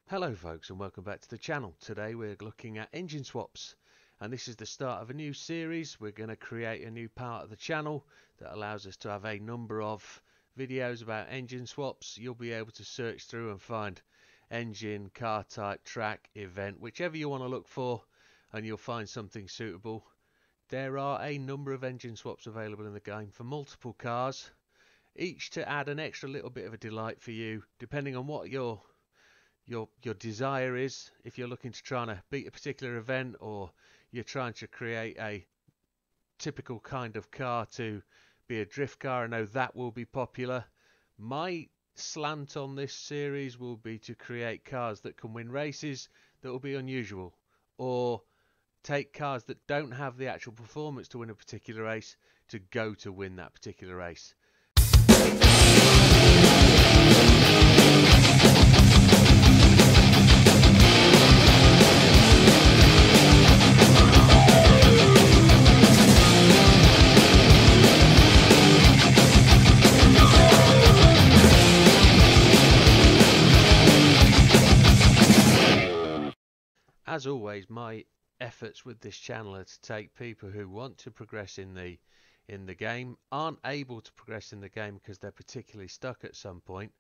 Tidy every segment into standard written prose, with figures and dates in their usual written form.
Hello folks and welcome back to the channel. Today we're looking at engine swaps and this is the start of a new series. We're going to create a new part of the channel that allows us to have a number of videos about engine swaps. You'll be able to search through and find engine, car type, track, event, whichever you want to look for, and you'll find something suitable. There are a number of engine swaps available in the game for multiple cars, each to add an extra little bit of a delight for you depending on what your desire is. If you're looking to try and beat a particular event, or you're trying to create a typical kind of car to be a drift car, I know that will be popular. My slant on this series will be to create cars that can win races that will be unusual, or take cars that don't have the actual performance to win a particular race to go to win that particular race. As always, my efforts with this channel are to take people who want to progress in the game, aren't able to progress in the game because they're particularly stuck at some point.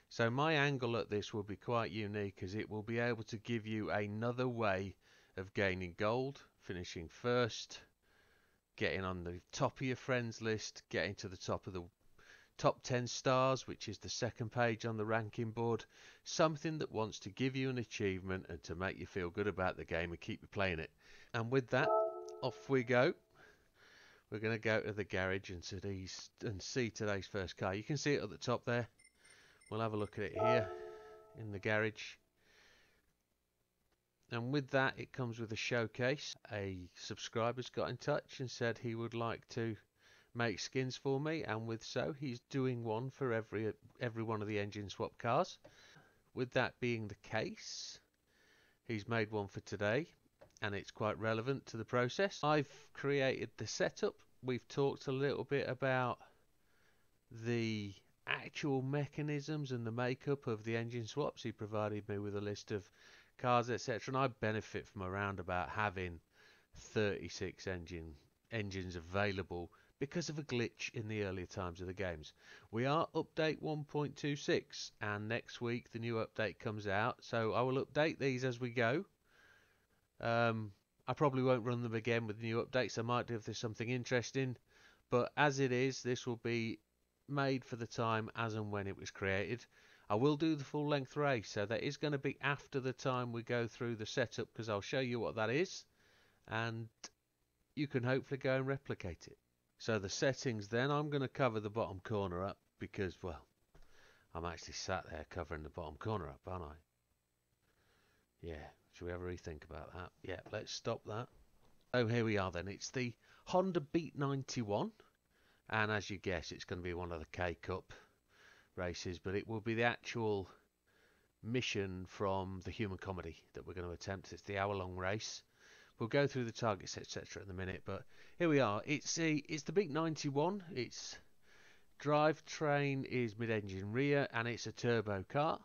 So my angle at this will be quite unique, as it will be able to give you another way of gaining gold, finishing first, getting on the top of your friends list, getting to the top of the top 10 stars, which is the second page on the ranking board. Something that wants to give you an achievement and to make you feel good about the game and keep you playing it. And with that, off we go. We're going to go to the garage and see today's first car. You can see it at the top there. We'll have a look at it here in the garage. And with that, it comes with a showcase. A subscriber's got in touch and said he would like to make skins for me, and with so he's doing one for every one of the engine swap cars. With that being the case, he's made one for today, and it's quite relevant to the process. I've created the setup. We've talked a little bit about the actual mechanisms and the makeup of the engine swaps. He provided me with a list of cars, etc., and I benefit from around about having 36 engines available because of a glitch in the earlier times of the games. We are update 1.26, and next week the new update comes out, so I will update these as we go. I probably won't run them again with the new updates. I might do if there's something interesting, but as it is, this will be made for the time as and when it was created. I will do the full length race, so that is going to be after the time we go through the setup, because I'll show you what that is and you can hopefully go and replicate it. So the settings then, I'm going to cover the bottom corner up because, well, I'm actually sat there covering the bottom corner up, aren't I? Yeah, should we ever rethink about that? Yeah, let's stop that. Oh, here we are then. It's the Honda Beat 91, and as you guess, it's going to be one of the K-Cup races, but it will be the actual mission from the Human Comedy that we're going to attempt. It's the hour-long race. We'll go through the targets, etc. in a minute, but here we are. It's the Beat 91. Its drivetrain is mid-engine rear, and it's a turbo car.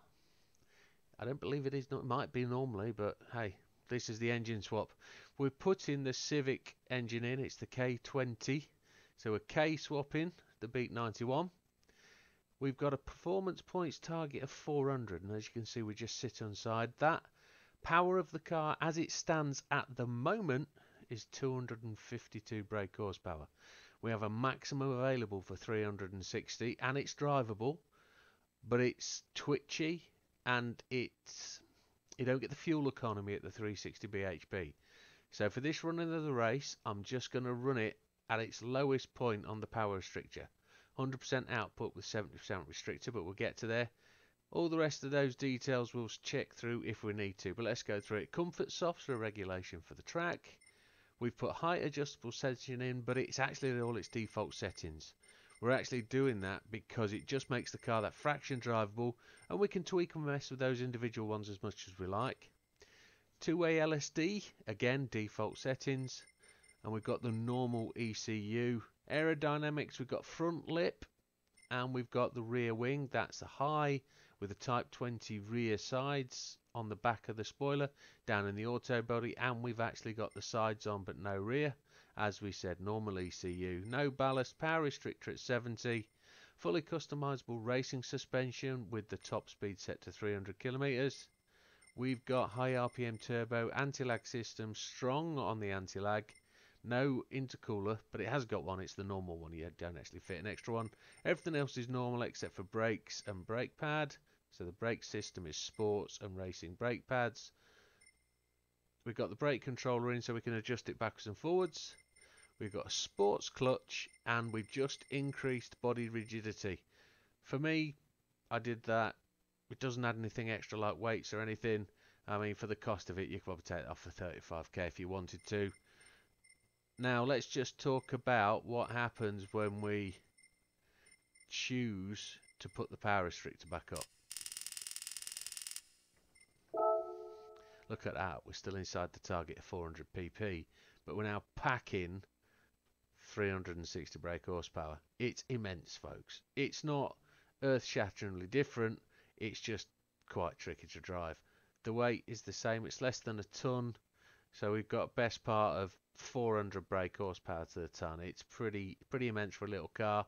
I don't believe it is. It might be normally, but hey, this is the engine swap. We're putting the Civic engine in. It's the K20, so we're K swapping the Beat 91. We've got a performance points target of 400, and as you can see, we just sit inside that. Power of the car as it stands at the moment is 252 brake horsepower. We have a maximum available for 360, and it's drivable, but it's twitchy, and you don't get the fuel economy at the 360 bhp. So for this running of the race, I'm just going to run it at its lowest point on the power restrictor. 100% output with 70% restrictor, but we'll get to there. All the rest of those details we'll check through if we need to, but let's go through it. Comfort softs are a regulation for the track. We've put height adjustable setting in, but it's actually all its default settings. We're actually doing that because it just makes the car that fraction drivable, and we can tweak and mess with those individual ones as much as we like. Two-way LSD, again default settings, and we've got the normal ECU. Aerodynamics, we've got front lip, and we've got the rear wing. That's the high. with the Type 20 rear sides on the back of the spoiler down in the auto body, and we've actually got the sides on but no rear, as we said, normal ECU, no ballast, power restrictor at 70, fully customizable racing suspension with the top speed set to 300 kilometers. We've got high RPM turbo, anti-lag system, strong on the anti-lag, no intercooler, but it has got one. It's the normal one. You don't actually fit an extra one. Everything else is normal except for brakes and brake pad. So the brake system is sports and racing brake pads. We've got the brake controller in so we can adjust it backwards and forwards. We've got a sports clutch, and we've just increased body rigidity. For me, I did that. It doesn't add anything extra like weights or anything. I mean, for the cost of it, you could probably take it off for 35k if you wanted to. Now, let's just talk about what happens when we choose to put the power restrictor back up. Look at that, we're still inside the target of 400 pp, but we're now packing 360 brake horsepower. It's immense, folks. It's not earth-shatteringly different, it's just quite tricky to drive. The weight is the same, it's less than a ton, so we've got best part of 400 brake horsepower to the ton. It's pretty immense for a little car,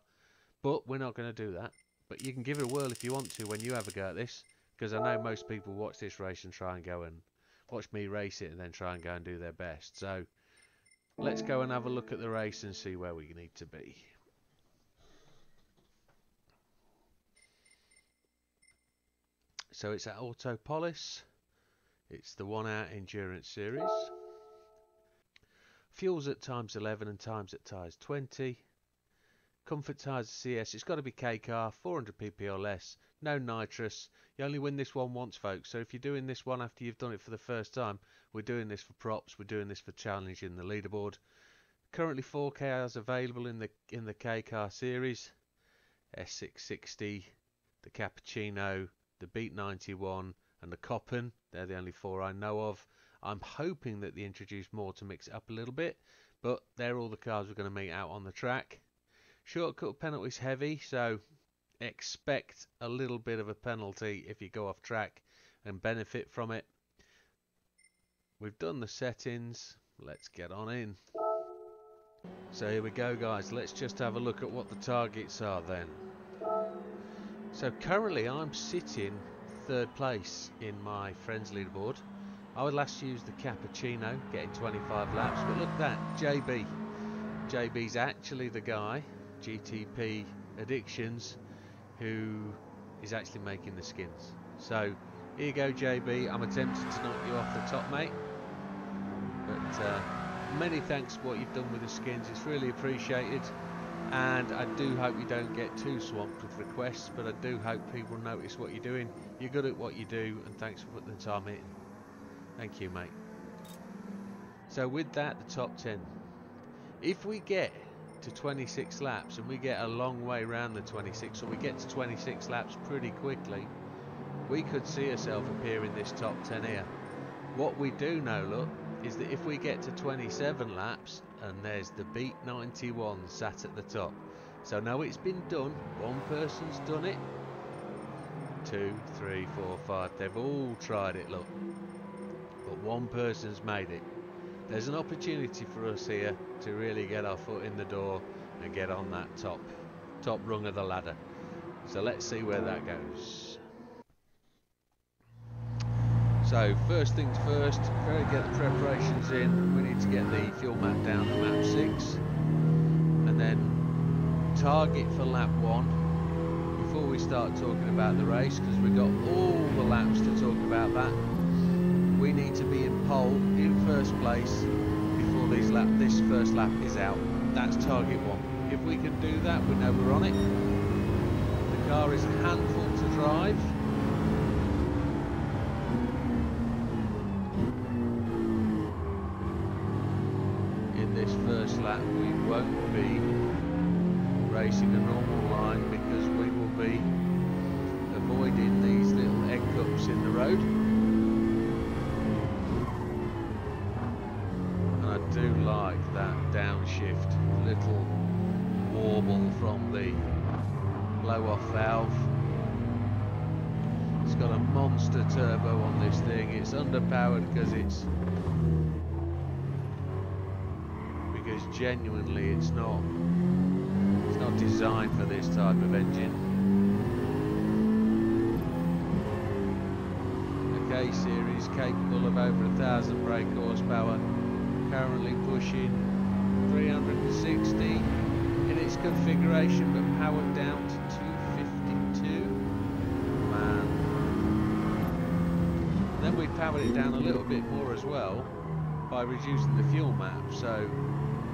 but we're not going to do that. But you can give it a whirl if you want to when you have a go at this, because I know most people watch this race and try and go and watch me race it and then try and go and do their best. So let's go and have a look at the race and see where we need to be. So it's at Autopolis. It's the 1 hour endurance series. Fuel's at times 11 and times at tyres 20. Comfort tyres CS. It's got to be K car, 400 pp or less. No nitrous. You only win this one once, folks. So if you're doing this one after you've done it for the first time, we're doing this for props. We're doing this for challenging the leaderboard. Currently 4 cars available in the K car series. S660, the Cappuccino, the Beat 91, and the Coppen. They're the only 4 I know of. I'm hoping that they introduce more to mix it up a little bit, but they're all the cars we're going to meet out on the track. Shortcut penalty's heavy, so expect a little bit of a penalty if you go off track and benefit from it. We've done the settings. Let's get on in. So here we go, guys. Let's just have a look at what the targets are then. So currently I'm sitting 3rd place in my friends leaderboard. I would last use the Cappuccino, getting 25 laps, but look at that, JB. JB's actually the guy, GTP Addictions, who is actually making the skins. So here you go, JB. I'm attempting to knock you off the top, mate. But many thanks for what you've done with the skins. It's really appreciated. And I do hope you don't get too swamped with requests, but I do hope people notice what you're doing. You're good at what you do, and thanks for putting the time in. Thank you, mate. So with that, the top 10. If we get to 26 laps and we get a long way around the 26, or we get to 26 laps pretty quickly, we could see ourselves appear in this top 10 here. What we do know, look, is that if we get to 27 laps, and there's the Beat 91 sat at the top. So now it's been done. One person's done it. 2, 3, 4, 5. They've all tried it, look. But one person's made it. There's an opportunity for us here to really get our foot in the door and get on that top rung of the ladder. So let's see where that goes. So first things first, we're going to get the preparations in. We need to get the fuel map down to map 6, and then target for lap 1 before we start talking about the race, because we've got all the laps to talk about that. We need to be in pole in first place before this first lap is out. That's target 1. If we can do that, we know we're on it. The car is a handful to drive. First lap we won't be racing a normal line because we will be avoiding these little egg cups in the road, and I do like that downshift little warble from the blow off valve. It's got a monster turbo on this thing. It's underpowered because genuinely it's not designed for this type of engine. The K series capable of over 1,000 brake horsepower, currently pushing 360 in its configuration, but powered down to 252. Man. Then we powered it down a little bit more as well by reducing the fuel map, so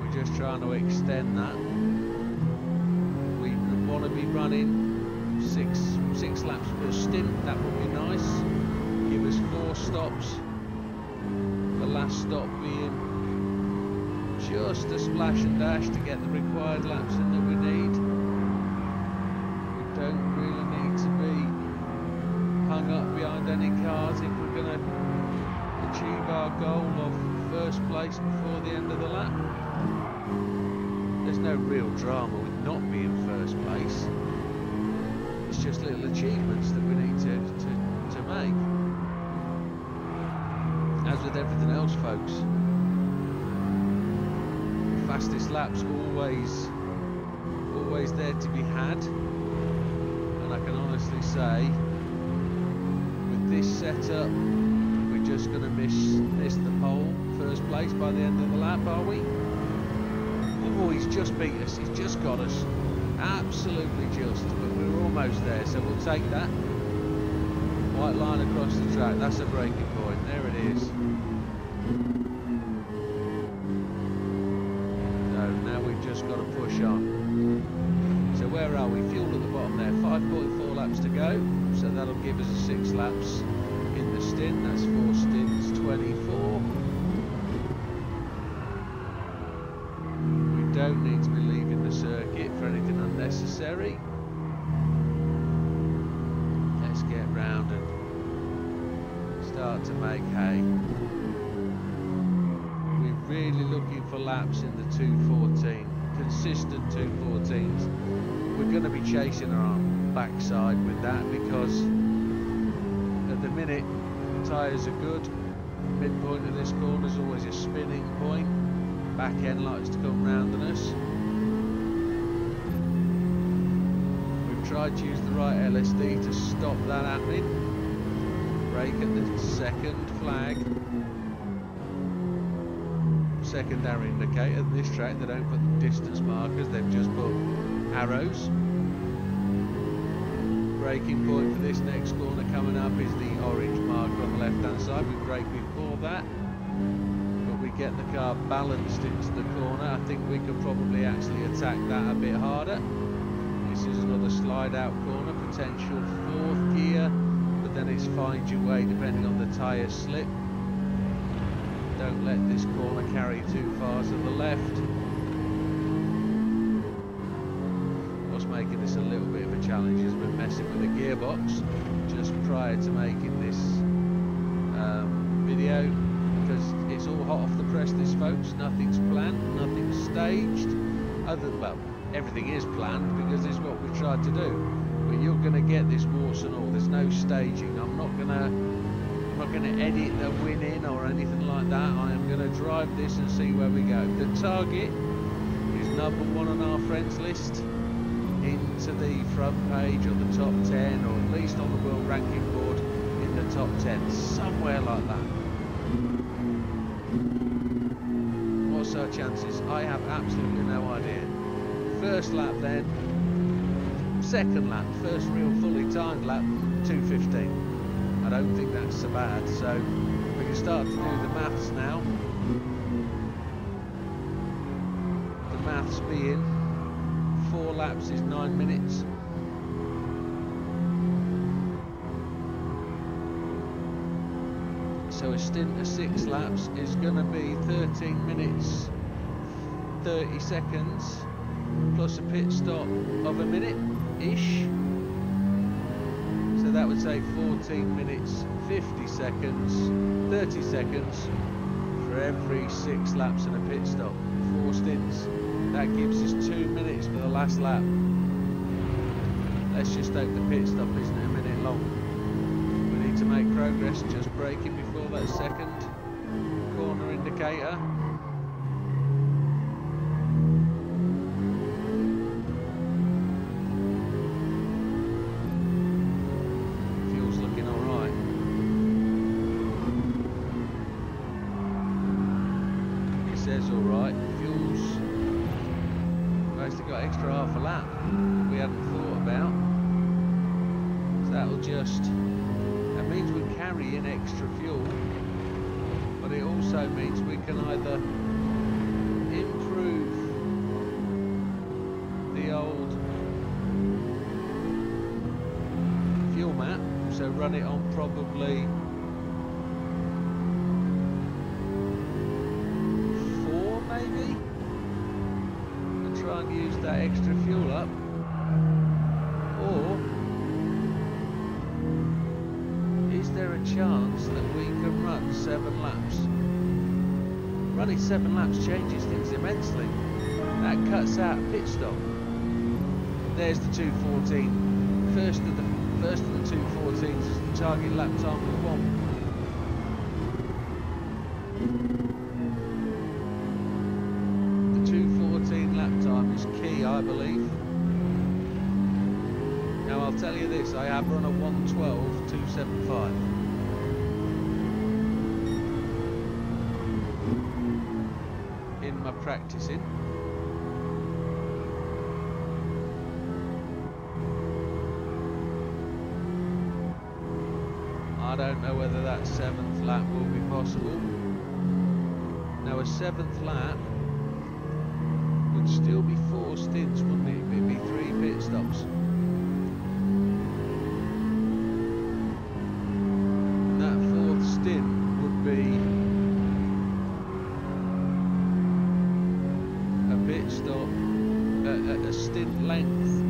we're just trying to extend that. We want to be running six laps per stint. That would be nice. Give us 4 stops. The last stop being just a splash and dash to get the required laps in that we need. We don't really need to be hung up behind any cars if we're going to achieve our goal of first place before the end of the lap. There's no real drama with not being first place. It's just little achievements that we need to make. As with everything else, folks, fastest laps always there to be had, and I can honestly say with this setup we're just going to miss the pole first place by the end of the lap, are we? Oh, he's just beat us, he's just got us, absolutely just, but we were almost there, so we'll take that. White line across the track, that's a breaking point, there it is. Now we've just got to push on. So where are we? Fuel at the bottom there. 5.4 laps to go. So that'll give us a 6 laps in the stint. That's 4 stints, 24. We don't need to be leaving the circuit for anything unnecessary. Let's get round and start to make hay. Really looking for laps in the 214, consistent 214s. We're going to be chasing our backside with that because at the minute tyres are good. Midpoint of this corner is always a spinning point. Back end likes to come round on us. We've tried to use the right LSD to stop that happening. Brake at the second flag. Secondary indicator. This track they don't put distance markers, they've just put arrows. Braking point for this next corner coming up is the orange marker on the left hand side. We brake before that, but we get the car balanced into the corner. I think we could probably actually attack that a bit harder. This is another slide out corner, potential 4th gear, but then it's find your way depending on the tyre slip. Don't let this corner carry too far to the left. What's making this a little bit of a challenge is we're messing with the gearbox just prior to making this video, because it's all hot off the press, this, folks. Nothing's planned, nothing's staged. Well, everything is planned because it's what we've tried to do. But you're going to get this warts and all. There's no staging. I'm not going to edit the win in or anything like that. I am going to drive this and see where we go. The target is number 1 on our friends list, into the front page or the top 10, or at least on the world ranking board in the top 10, somewhere like that. What's our chances? I have absolutely no idea. First lap then, second lap, first real fully timed lap, 2:15. I don't think that's so bad, so we can start to do the maths now. The maths being 4 laps is 9 minutes. So a stint of 6 laps is going to be 13 minutes 30 seconds plus a pit stop of a minute-ish. So that would say 14 minutes 50 seconds, 30 seconds for every 6 laps and a pit stop. 4 stints. That gives us 2 minutes for the last lap. Let's just hope the pit stop isn't a minute long. to make progress, just braking before that second corner indicator. Fuel's looking alright. It says alright. Fuel's basically got extra half a lap we hadn't thought about. So that'll just, that means we carry in extra fuel, but it also means we can either improve the old fuel map, so run it on probably 4 maybe, and try and use that extra fuel up, or is there a chance that we can run 7 laps? Running 7 laps changes things immensely. That cuts out a pit stop. There's the 2:14. First of the 2:14s is the target lap time we want. The 2:14 lap time is key, I believe. Now I'll tell you this, I have run a 1:12.275. in my practicing. I don't know whether that 7th lap will be possible. Now a 7th lap would still be 4 stints, wouldn't it? It'd be 3 pit stops. That 4th stint would be a pit stop at a stint length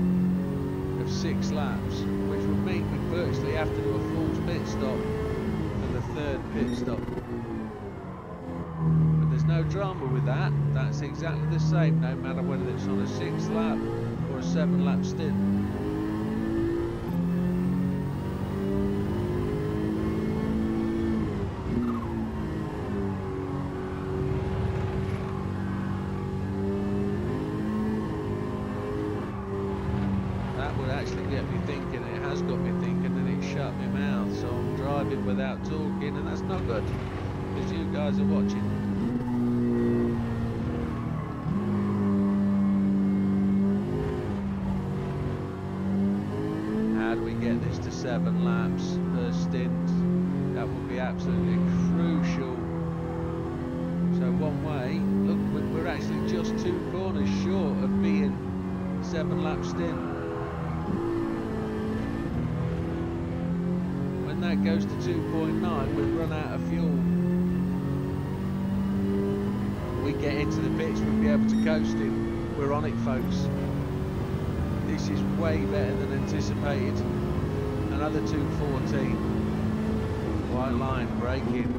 of 6 laps, which would mean we'd virtually have to do a full pit stop for the 3rd pit stop. But there's no drama with that. That's exactly the same, no matter whether it's on a 6th lap or a 7 lap stint. Actually get me thinking. It has got me thinking, and it shut my mouth, so I'm driving without talking, and that's not good because you guys are watching. How do we get this to 7 laps per stint? That would be absolutely crucial. So one way, look, we're actually just 2 corners short of being 7 lap stint. That goes to 2.9, we've run out of fuel. We get into the pits, we'll be able to coast in. We're on it, folks. This is way better than anticipated. Another 2.14. White line, braking.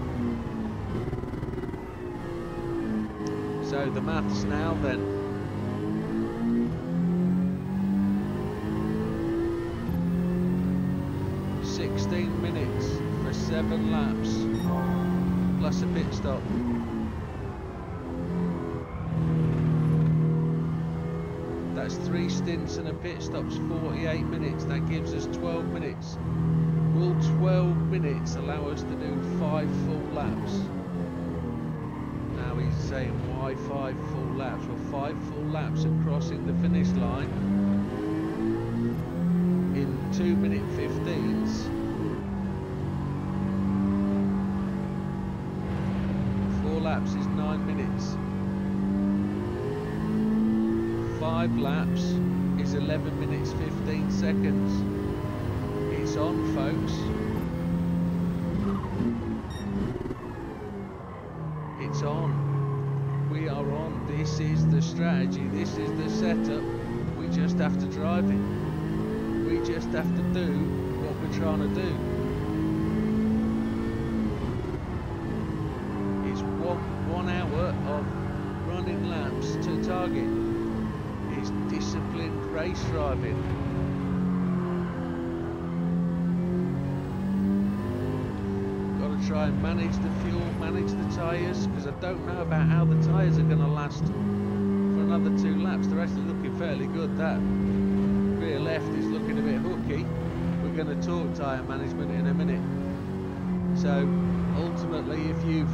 So the maths now then. 16 minutes for 7 laps plus a pit stop. That's 3 stints and a pit stop's 48 minutes. That gives us 12 minutes. Will 12 minutes allow us to do 5 full laps? Now he's saying why 5 full laps? Well, 5 full laps of crossing the finish line in 2-minute 15s. 4 laps is 9 minutes. 5 laps is 11 minutes 15 seconds. It's on, folks. It's on. We are on. This is the strategy. This is the setup. We just have to drive it. We just have to do what we're trying to do. It's one hour of running laps to target. It's disciplined race driving. try and manage the fuel, manage the tyres, because I don't know about how the tyres are going to last for another 2 laps. They're actually looking fairly good. That rear left is looking a bit hooky. We're going to talk tyre management in a minute. So ultimately, if you've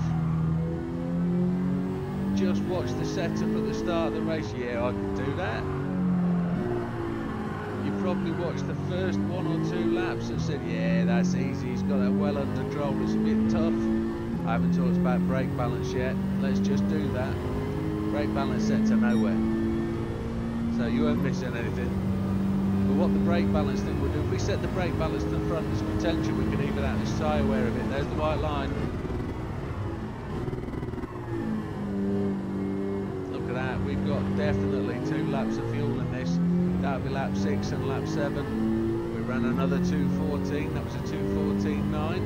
just watched the setup at the start of the race, yeah, I could do that. You probably watched the first 1 or 2 laps and said, yeah, that's easy, he's got that well under control, it's a bit tough. I haven't talked about brake balance yet. Let's just do that. Brake balance set to nowhere, so you won't miss anything. But what the brake balance thing will do, if we set the brake balance to the front, there's potential we can even out this tyre wear a bit. There's the white line. Look at that, we've got definitely 2 laps of fuel in this. That'll be lap 6 and lap 7. We ran another 2:14, that was a 2:14.9.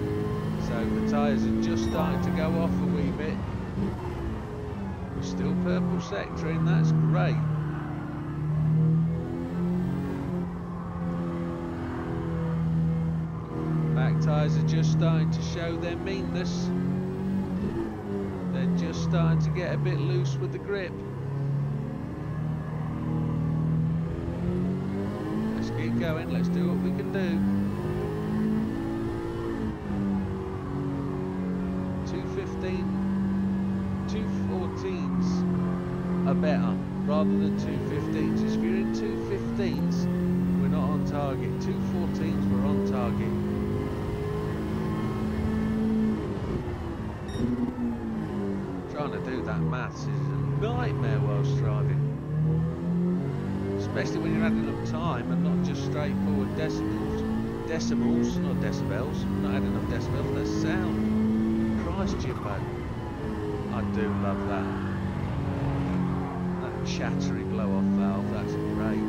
So the tyres are just starting to go off a wee bit. We're still purple sectoring, that's great. Back tyres are just starting to show their meanness. They're just starting to get a bit loose with the grip. Keep going, let's do what we can do. 214s are better rather than 215s. If you're in 215s, we're not on target. 214s, we're on target. Trying to do that maths is a nightmare whilst driving. Especially when you're adding up time and not just straightforward decimals, not decibels, not adding up decibels, that's sound. Christ, Jimbo. I do love that. That chattery blow-off valve, that's great.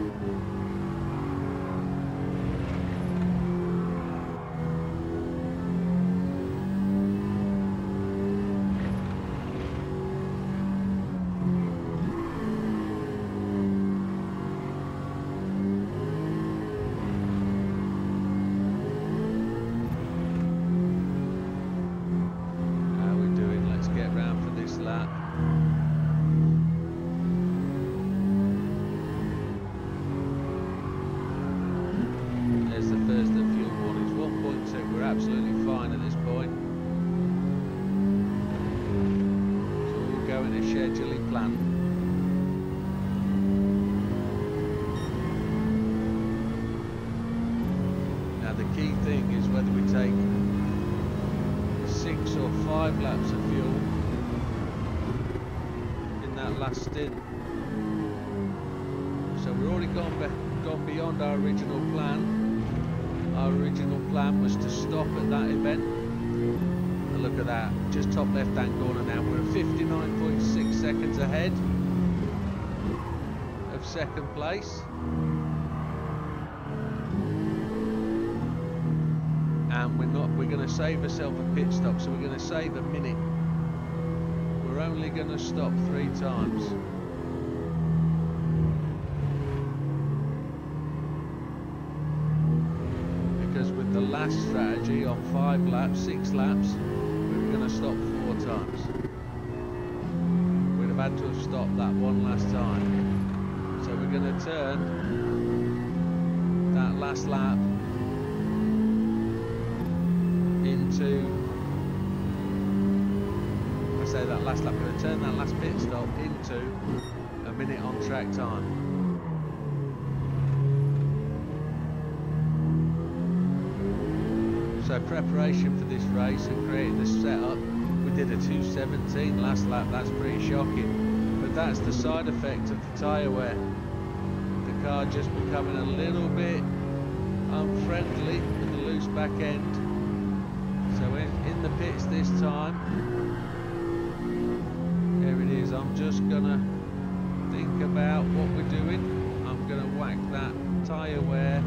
Stint. So we've already gone beyond our original plan. Our original plan was to stop at that event. And look at that, just top left hand corner now. We're 59.6 seconds ahead of second place. And we're going to save ourselves a pit stop, so we're going to save a minute. We're only going to stop 3 times. Because with the last strategy on 5 laps, 6 laps, we were going to stop 4 times. We'd have had to have stopped that one last time. So we're going to turn that last lap into... that last lap, we're going to turn that last pit stop into a minute on track time. So preparation for this race and creating this setup, we did a 2:17 last lap. That's pretty shocking, but that's the side effect of the tyre wear. The car just becoming a little bit unfriendly with the loose back end. So in the pits this time, I'm just gonna think about what we're doing. I'm gonna whack that tyre wear.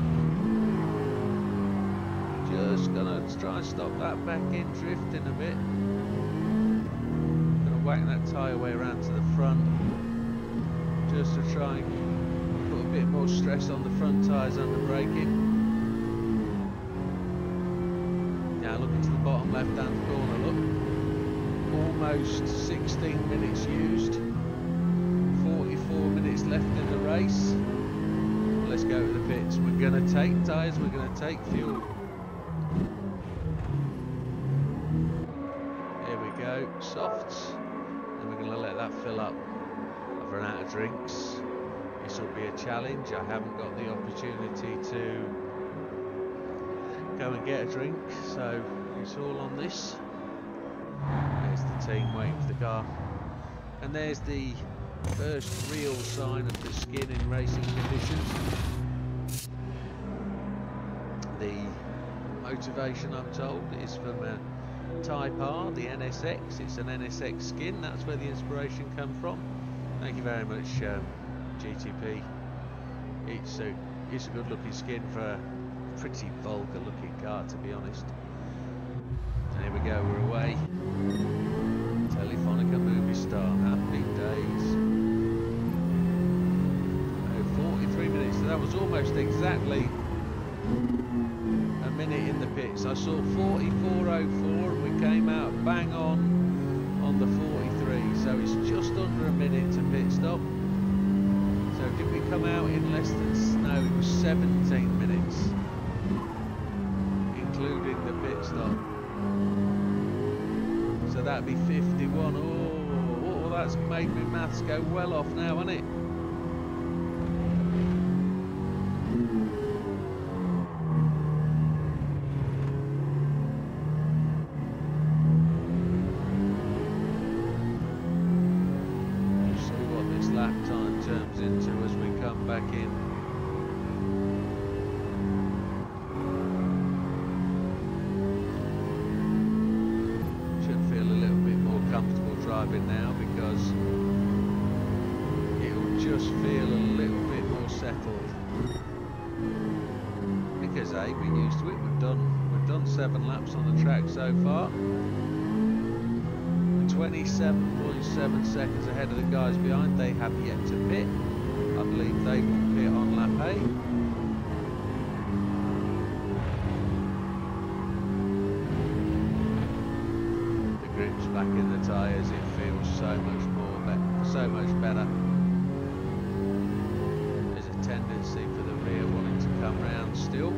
Just gonna try and stop that back end drifting a bit. Gonna whack that tyre wear around to the front, just to try and put a bit more stress on the front tyres under braking. Yeah, look into the bottom left hand corner, look. Almost 16 minutes used, 44 minutes left in the race. Let's go to the pits. We're going to take tyres, we're going to take fuel. Here we go, softs, and we're going to let that fill up. I've run out of drinks. This will be a challenge. I haven't got the opportunity to go and get a drink, so it's all on this. There's the team waiting for the car, and there's the first real sign of the skin in racing conditions. The motivation, I'm told, is from a Type R, the NSX. It's an NSX skin. That's where the inspiration comes from. Thank you very much, GTP. It's a good looking skin for a pretty vulgar looking car, to be honest. And here we go, we're away. Telefonica movie star, happy days. Oh, 43 minutes, so that was almost exactly a minute in the pits. I saw 44.04 and we came out bang on the 43, so it's just under a minute to pit stop. So did we come out in less than, no, it was 17 minutes, including the pit stop. So that'd be 51. Oh, that's made me maths go well off now, hasn't it? See what this lap time turns into as we come back in. Driving now, because it'll just feel a little bit more settled. Because we're used to it. We've done 7 laps on the track so far. 27.7 seconds ahead of the guys behind. They have yet to pit. I believe they will pit on lap 8. Back in the tyres, it feels so much better. There's a tendency for the rear wanting to come round still.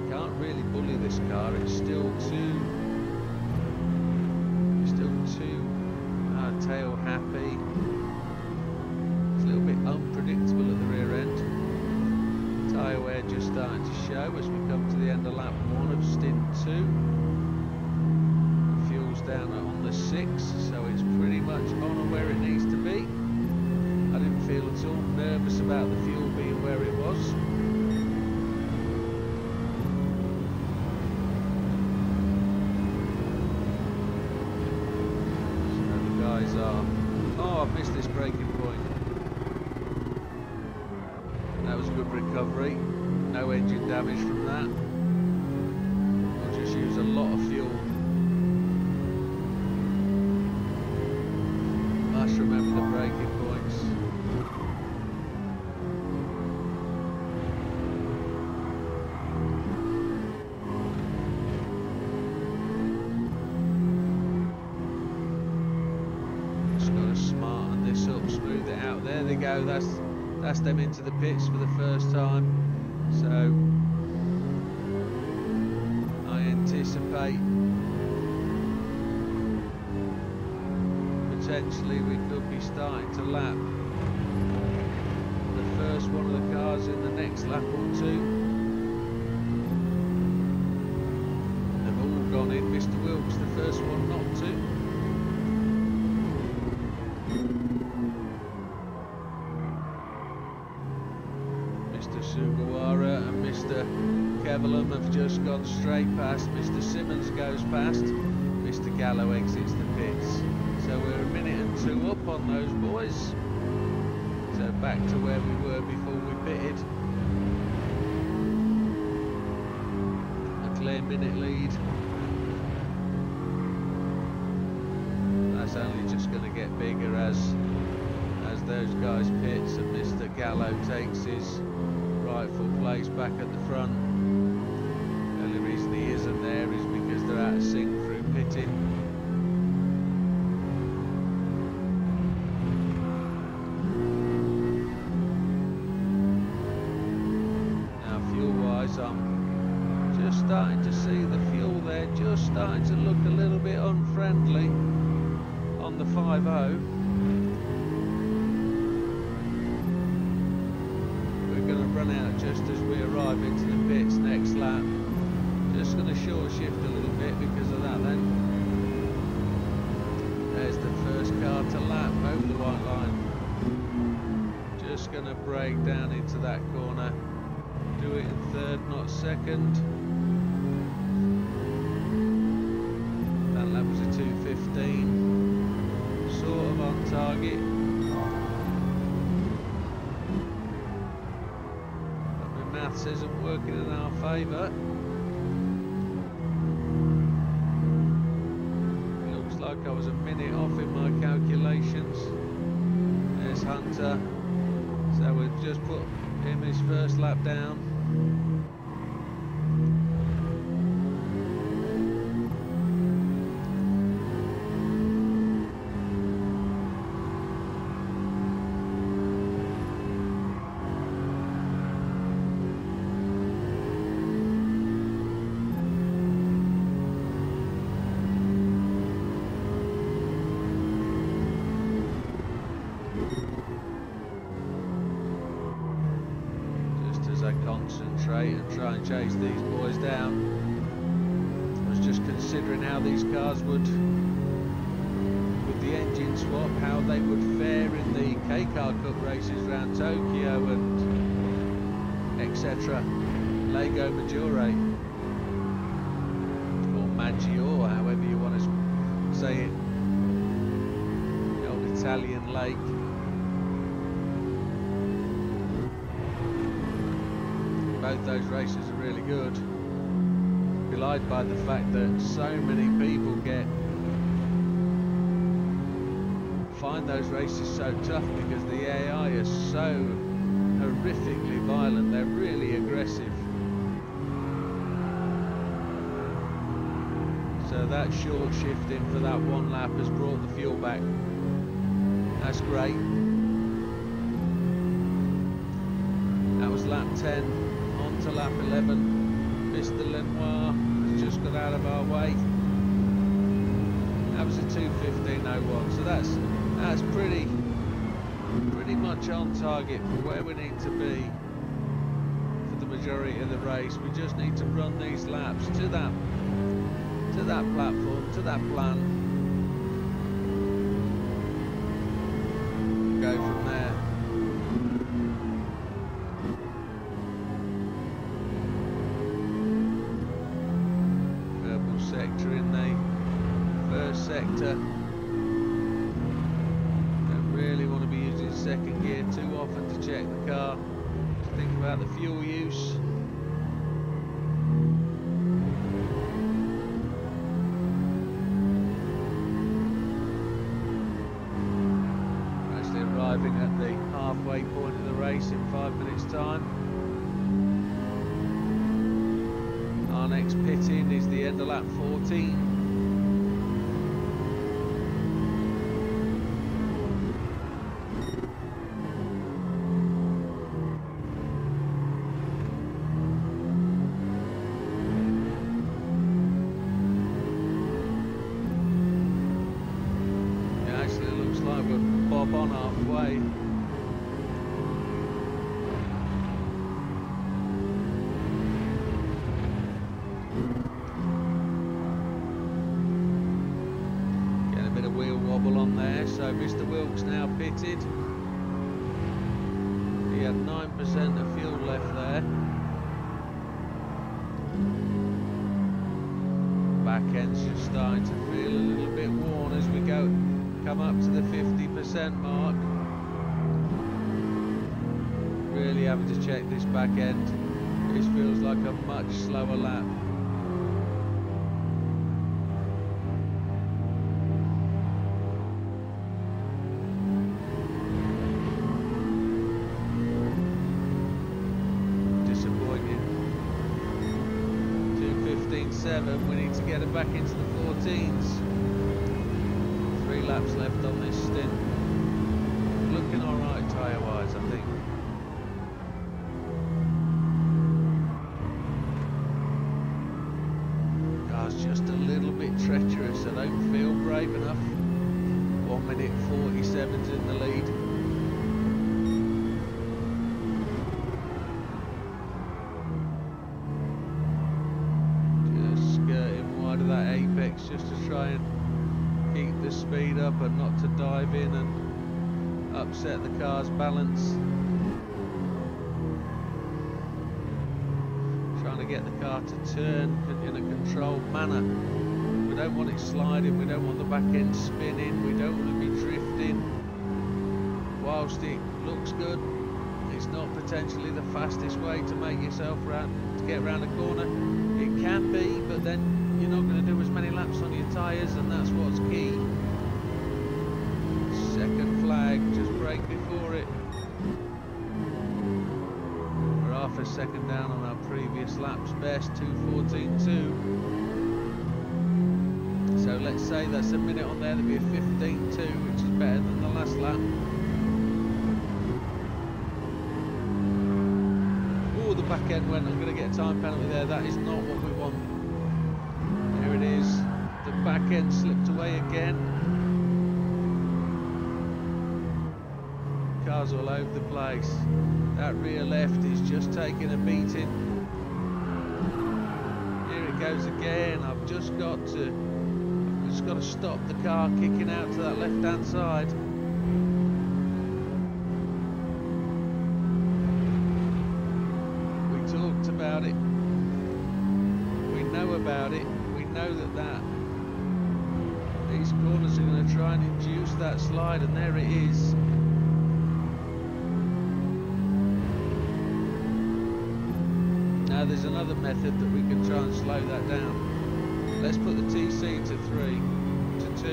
Can't really bully this car. It's still too tail happy. It's a little bit unpredictable at the rear end. Tyre wear just starting to show as we come to the end of lap 1 of stint 2. Fuel's down on the 6, so it's pretty much on where it needs to be. I didn't feel at all nervous about the fuel being where it was. So the guys are... Oh, I've missed this braking point. That was a good recovery. No engine damage from that. I'll just use a lot of fuel. Must remember the braking points. Just got to smarten this up, smooth it out. There they go. That's them into the pits for the first time. So I anticipate potentially we could be starting to lap the first one of the cars in the next lap or two. They've all gone in. Mr. Wilkes the first one not to. Sugawara and Mr. Kevelam have just gone straight past. Mr. Simmons goes past. Mr. Gallo exits the pits. So we're a minute and 2 up on those boys. So back to where we were before we pitted. A clear minute lead. That's only just going to get bigger as those guys pits and Mr. Gallo takes his rightful place back at the front. The only reason he isn't there is because they're out of sync through pitting. Now fuel wise, I'm just starting to see the fuel there just starting to look a little bit unfriendly on the 5.0. Run out just as we arrive into the pits next lap. Just going to short shift a little bit because of that then. There's the first car to lap over the white line. Just going to brake down into that corner. Do it in third, not second. That lap was a 2:15. Sort of on target. Maths isn't working in our favour. Looks like I was a minute off in my calculations. There's Hunter. So we've just put him his first lap down. Concentrate and try and chase these boys down. I was just considering how these cars would, with the engine swap, how they would fare in the K-Car Cup races around Tokyo and etc. Lego Maggiore or Maggiore, however you want to say it. The old Italian lake. Both those races are really good, belied by the fact that so many people find those races so tough because the AI is so horrifically violent. They're really aggressive. So that short shifting for that one lap has brought the fuel back. That's great. That was lap 10. To lap 11, Mr. Lenoir has just got out of our way. That was a 2:15.01, so that's pretty much on target for where we need to be for the majority of the race. We just need to run these laps to that platform, to that plan. Go from there. Sector in the first sector. Don't really want to be using second gear too often to check the car. Just think about the fuel use. We're actually arriving at the halfway point of the race in 5 minutes' time. Our next pit-in is the end of lap 14. It actually looks like we're bob on halfway. On there, so Mr. Wilkes now pitted. He had 9% of fuel left there. Back end's just starting to feel a little bit worn as we come up to the 50% mark. Really having to check this back end. This feels like a much slower lap. 14.7. We need to get it back into the 14s. 3 laps left on this stint. Looking alright tyre wise, I think. Car's just a little bit treacherous. I don't feel brave enough. 1 minute 47's in the lead. Just skirting wide of that apex just to try and keep the speed up and not to dive in and upset the car's balance. Trying to get the car to turn in a controlled manner. We don't want it sliding, we don't want the back end spinning, we don't want to be drifting. Whilst it looks good, it's not potentially the fastest way to make yourself to get around a corner. It can be, but then you're not going to do as many laps on your tyres, and that's what's key. Second flag, just brake before it. We're half a second down on our previous lap's best, 2:14.2. So let's say that's a minute on there, there'll be a 15.2, which is better than the last lap. Oh, the back end went, I'm going to get a time penalty there, that is not what we want. There it is, the back end slipped away again. Cars all over the place. That rear left is just taking a beating. Here it goes again, I've just got to stop the car kicking out to that left hand side. We talked about it, we know about it, we know that these corners are going to try and induce that slide, and there it is. Now there's another method that we can try and slow that down. Let's put the TC to 3 to 2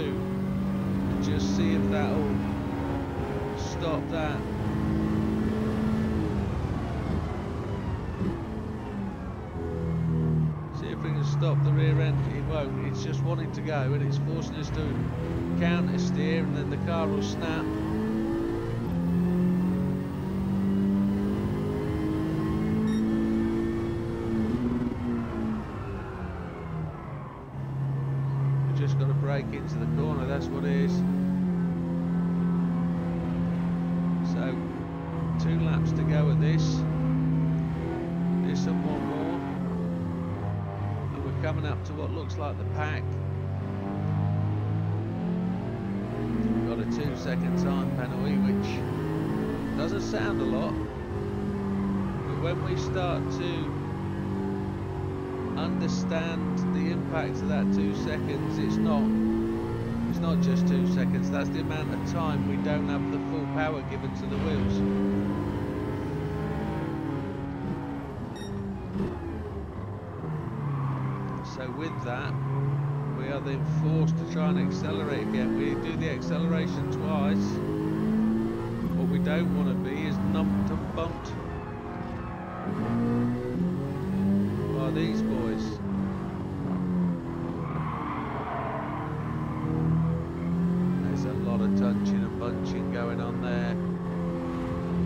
and just see if that'll stop that. See if we can stop the rear end. It won't, it's just wanting to go and it's forcing us to counter steer, and then the car will snap. Into the corner, that's what it is. So 2 laps to go at this and 1 more, and we're coming up to what looks like the pack. We've got a 2-second time penalty, which doesn't sound a lot, but when we start to understand the impact of that 2 seconds, it's not just 2 seconds, that's the amount of time we don't have the full power given to the wheels. So with that, we are then forced to try and accelerate again. We do the acceleration twice. What we don't want to be is numped and bumped by these boys. Touching and bunching going on there.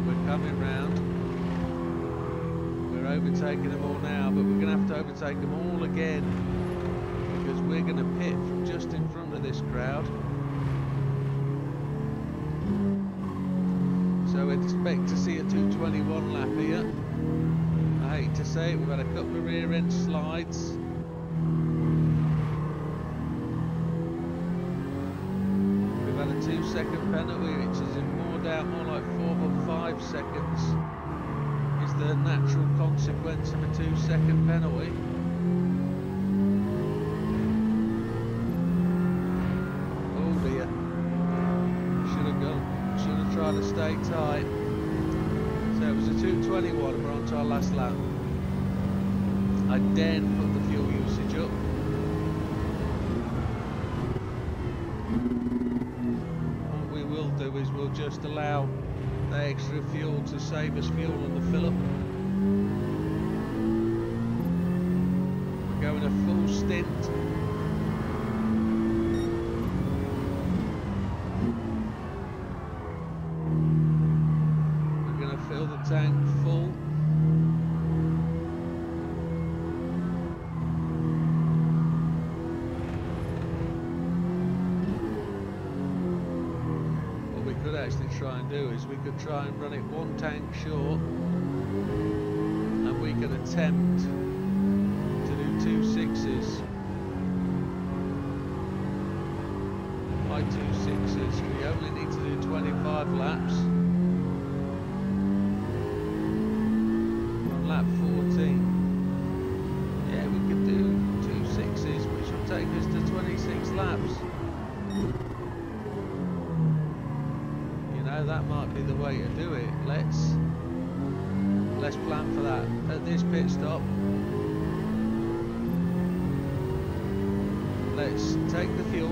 We're coming round, we're overtaking them all now, but we're going to have to overtake them all again because we're going to pit from just in front of this crowd. So we'd expect to see a 2:21 lap here. I hate to say it, we've had a couple of rear end slides. A 2-second penalty, which is in more doubt more like 4 or 5 seconds is the natural consequence of a 2-second penalty. Oh dear, should have tried to stay tight. So it was a 2:21, we're on to our last lap. I then put the fuel usage up. Is we'll just allow the extra fuel to save us fuel on the fill-up. We're going a full stint. We're going to fill the tank full. What we could actually try and do is we could try and run it one tank short, and we could attempt to do 2 6s. By 2 6s, we only need to do 25 laps. On lap 14, yeah, we could do 2 6s, which will take us to 26 laps. You know, that might be the way to do it. Let's plan for that at this pit stop. Let's take the fuel,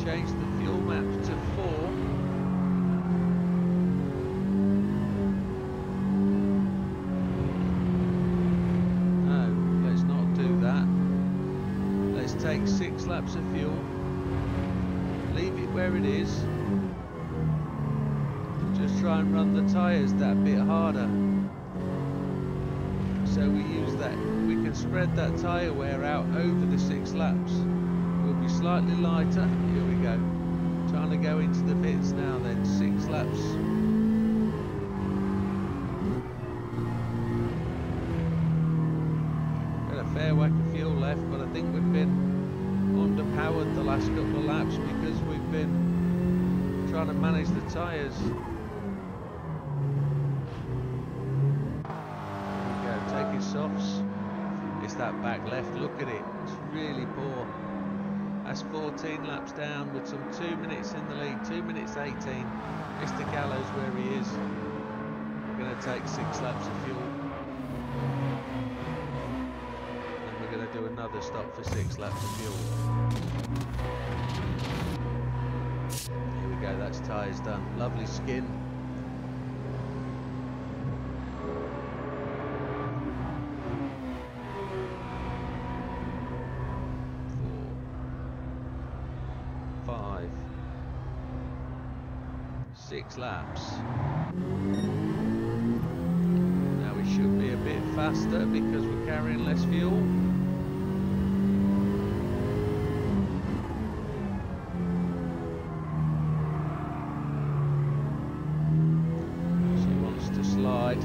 change the fuel map to 4. No, let's not do that. Let's take 6 laps of fuel, leave it where it is, just try and run the tyres that bit harder. So we use that, we can spread that tyre wear out over the 6 laps. We'll be slightly lighter. Here we go. Trying to go into the pits now then. 6 laps. Got a fair whack of fuel left, but I think we've been underpowered the last couple of laps because we've been trying to manage the tyres. Taking softs. It's that back left, look at it, it's really poor. That's 14 laps down with some 2 minutes in the lead, 2 minutes 18. Mr. Gallows where he is. We're going to take 6 laps of fuel. And we're going to do another stop for 6 laps of fuel. Here we go, that's tyres done. Lovely skin. 6 laps. Now we should be a bit faster because we're carrying less fuel. She wants to slide.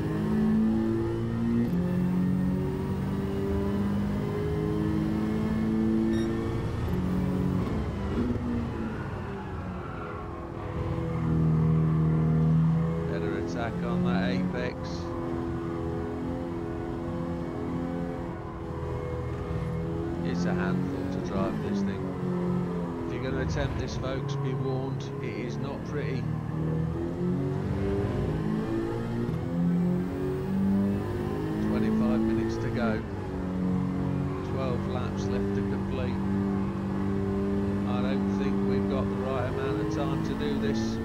On that apex. It's a handful to drive this thing. If you're going to attempt this, folks, be warned, it is not pretty. Minutes to go. 12 laps left to complete. I don't think we've got the right amount of time to do this.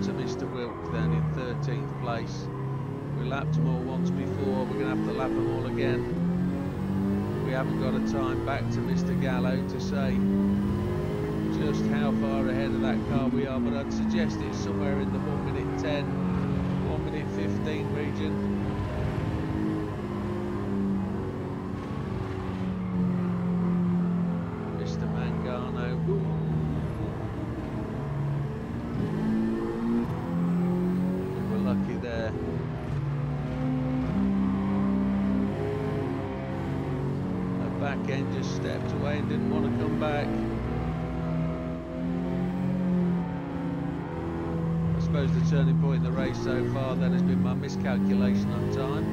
To Mr. Wilk then in 13th place. We lapped them all once before, we're going to have to lap them all again. We haven't got a time back to Mr. Gallo to say just how far ahead of that car we are, but I'd suggest it's somewhere in the 1 minute 10, 1 minute 15 region. Mr. Mangano. Lucky there. The back end just stepped away and didn't want to come back. I suppose the turning point in the race so far then has been my miscalculation on time.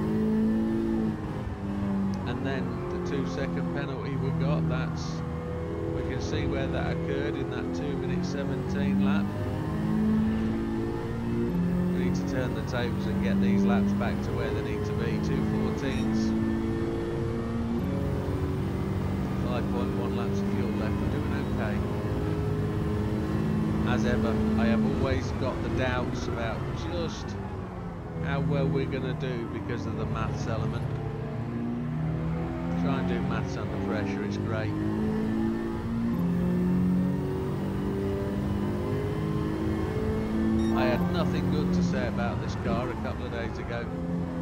And then the 2-second penalty we got, we can see where that occurred in that 2 minute 17 lap. To turn the tables and get these laps back to where they need to be. 2:14s. 5.1 laps of fuel left. We're doing okay. as ever, I have always got the doubts about just how well we're going to do because of the maths element. Try and do maths under pressure, it's great. I had nothing good to say about this car a couple of days ago.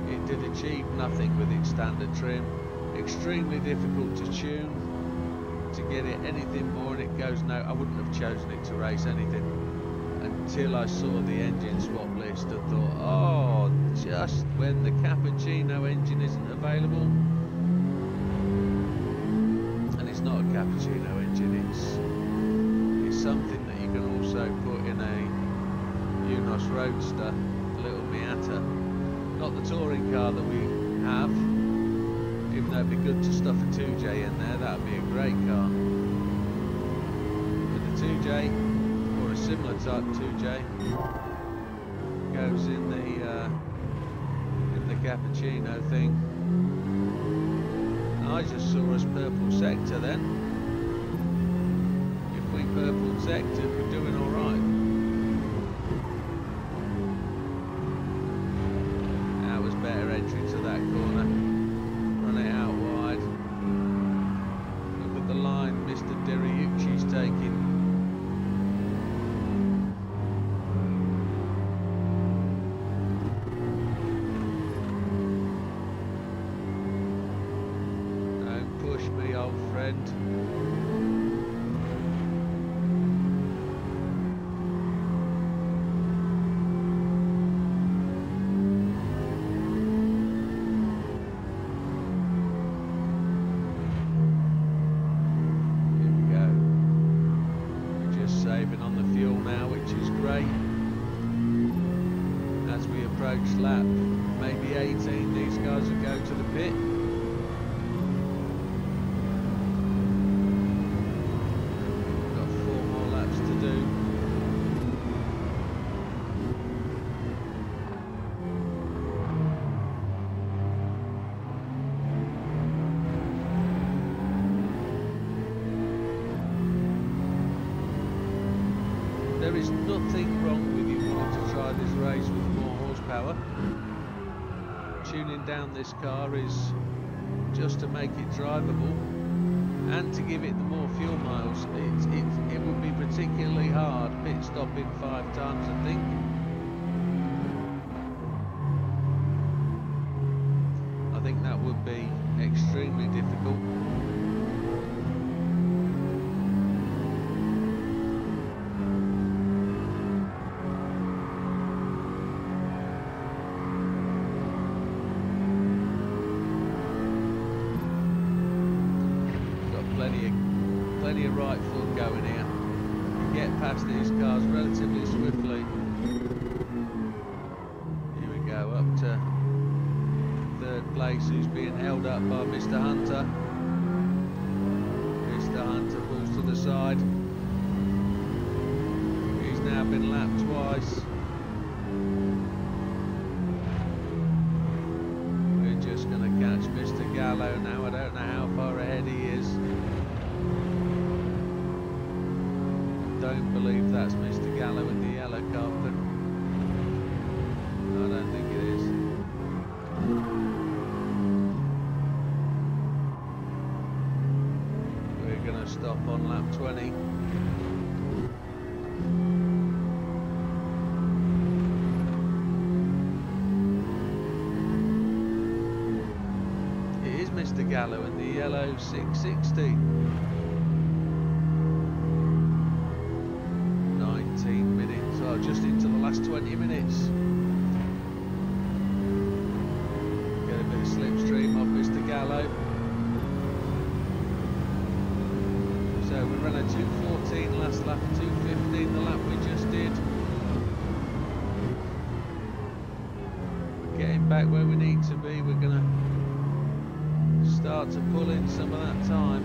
It did achieve nothing with its standard trim. Extremely difficult to tune. To get it anything more, and it goes no. I wouldn't have chosen it to race anything until I saw the engine swap list and thought, oh, just when the cappuccino engine isn't available. And it's not a cappuccino engine, it's something that you can also put in a Unos Roadster, a little Miata. Not the touring car that we have, even though it'd be good to stuff a 2J in there, that would be a great car. With the 2J, or a similar type 2J, goes in the cappuccino thing. And I just saw us purple sector then. If we purple sector, we're doing alright. That was better entry to that corner. Run it out wide. Look at the line Mr. Deriucci's taking. Don't push me, old friend. Lap maybe 18, these guys will go to the pit. Got 4 more laps to do. There is nothing wrong with you wanting to try this race with more horsepower. Tuning down this car is just to make it drivable and to give it the more fuel miles. It would be particularly hard pit stopping 5 times, I think. I think that would be extremely difficult. Plenty of right foot going here. Get past these cars relatively swiftly. Here we go, up to 3rd place, who's being held up by Mr. Hunter. Mr. Hunter pulls to the side. He's now been lapped twice. We're just going to catch Mr. Gallo now. I don't know how far ahead he is. Don't believe that's Mr. Gallo in the yellow carpet. I don't think it is. We're going to stop on lap 20. It is Mr. Gallo in the yellow 660. 19 minutes, oh, just into the last 20 minutes. Get a bit of slipstream off Mr. Gallo. So we ran a 2:14 last lap, 2:15 the lap we just did. We're getting back where we need to be. We're going to start to pull in some of that time.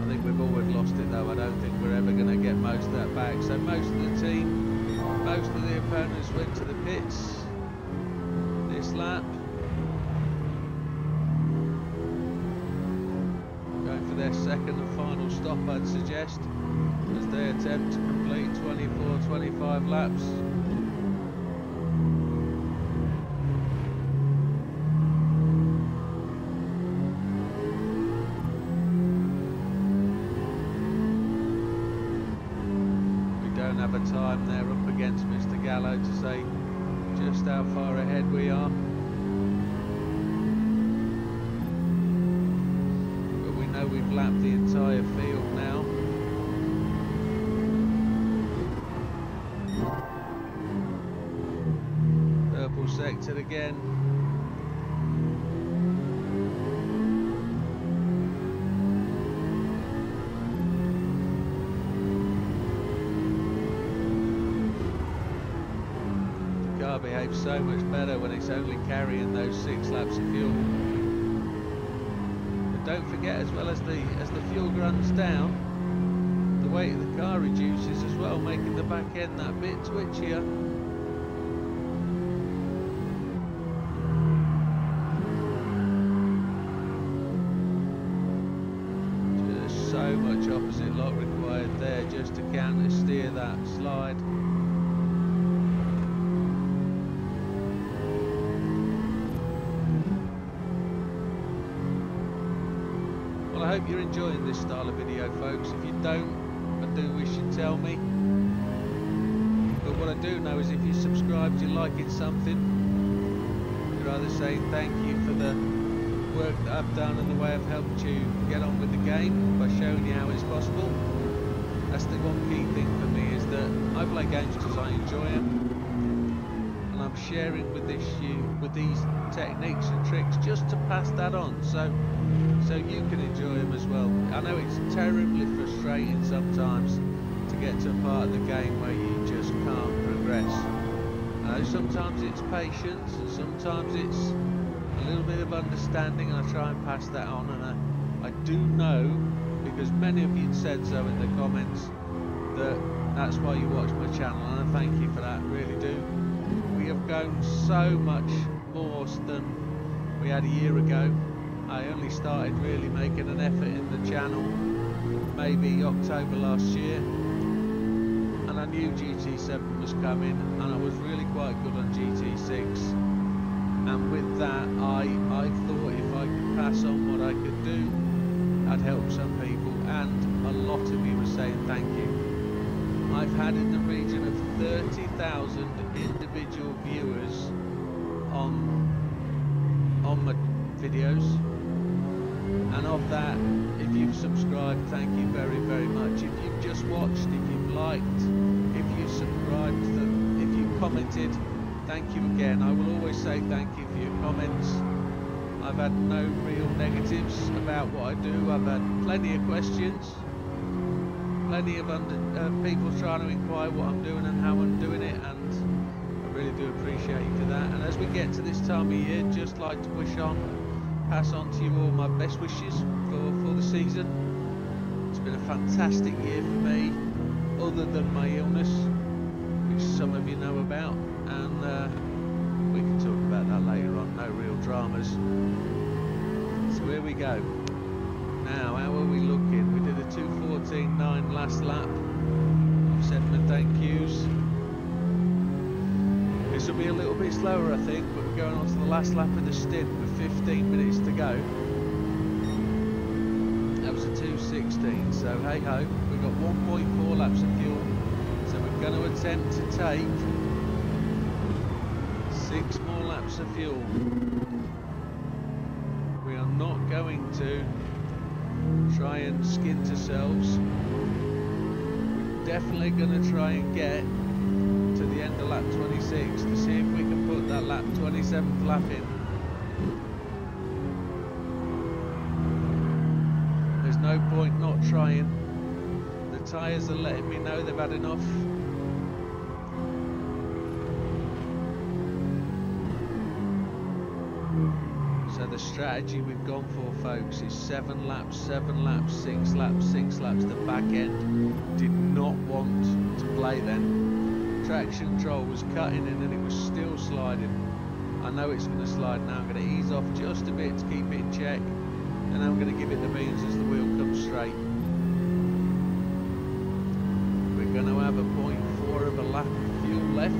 I think we've always lost it though. I don't think we're ever going to get most of that back. So most of the team, most of the opponents went to the pits this lap. Going for their second and final stop, I'd suggest. as they attempt to complete 24-25 laps. We don't have a time there up against Mr. Gallo to say just how far ahead we are. We've lapped the entire field now. Purple sector again. The car behaves so much better when it's only carrying those 6 laps of fuel. Don't forget, as well as the fuel runs down, the weight of the car reduces as well, making the back end that bit twitchier. Just so much opposite lock required there just to counter steer that slide. Well, I hope you're enjoying this style of video, folks. If you don't, I do wish you'd tell me. But what I do know is if you subscribed, you're liking something. You're either saying thank you for the work that I've done and the way I've helped you get on with the game by showing you how it's possible. That's the one key thing for me, is that I play games because I enjoy them. And I'm sharing with these techniques and tricks just to pass that on, so you can enjoy them as well. I know it's terribly frustrating sometimes to get to a part of the game where you just can't progress. Sometimes it's patience, and sometimes it's a little bit of understanding, and I try and pass that on. And I do know, because many of you said so in the comments, that's why you watch my channel, and I thank you for that, really do. We have grown so much more than we had a year ago. I only started really making an effort in the channel maybe October last year, and I knew GT7 was coming, and I was really quite good on GT6, and with that I thought if I could pass on what I could do, I'd help some people, and a lot of you were saying thank you. I've had in the region of 30,000 individual viewers on my videos. And of that, if you've subscribed, thank you very, very much. If you've just watched, if you've liked, if you've subscribed, if you've commented, thank you again. I will always say thank you for your comments. I've had no real negatives about what I do. I've had plenty of questions, plenty of people trying to inquire what I'm doing and how I'm doing it, and I really do appreciate you for that. And as we get to this time of year, just like to pass on to you all my best wishes for the season. It's been a fantastic year for me, other than my illness, which some of you know about, and we can talk about that later on, no real dramas. So here we go. Now, how are we looking? We did a 2:14.9 last lap. I've said my thank yous. This will be a little bit slower, I think, but we're going on to the last lap of the stint with 15 minutes to go. That was a 2:16, so hey ho, we've got 1.4 laps of fuel, so we're going to attempt to take 6 more laps of fuel. We are not going to try and skint ourselves. We're definitely going to try and get to the end of lap 26 to see if we can put that lap 27th lap in. There's no point not trying. The tyres are letting me know they've had enough. So the strategy we've gone for, folks, is 7 laps, 7 laps, 6 laps, 6 laps. The back end did not want to play then. Traction control was cutting in and it was still sliding. I know it's going to slide now. I'm going to ease off just a bit to keep it in check, and I'm going to give it the beans as the wheel comes straight. going to have a 0.4 of a lap of fuel left.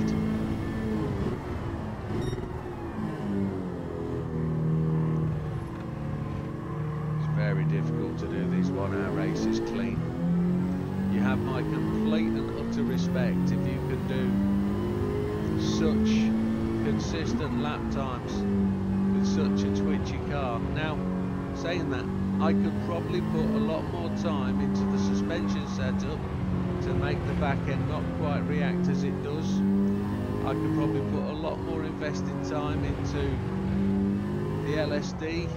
It's very difficult to do these 1 hour races clean. You have my complete and utter respect if you can do such consistent lap times with such a twitchy car. Now, saying that, I could probably put a lot more time into the suspension setup to make the back end not quite react as it does. I could probably put a lot more invested time into the LSD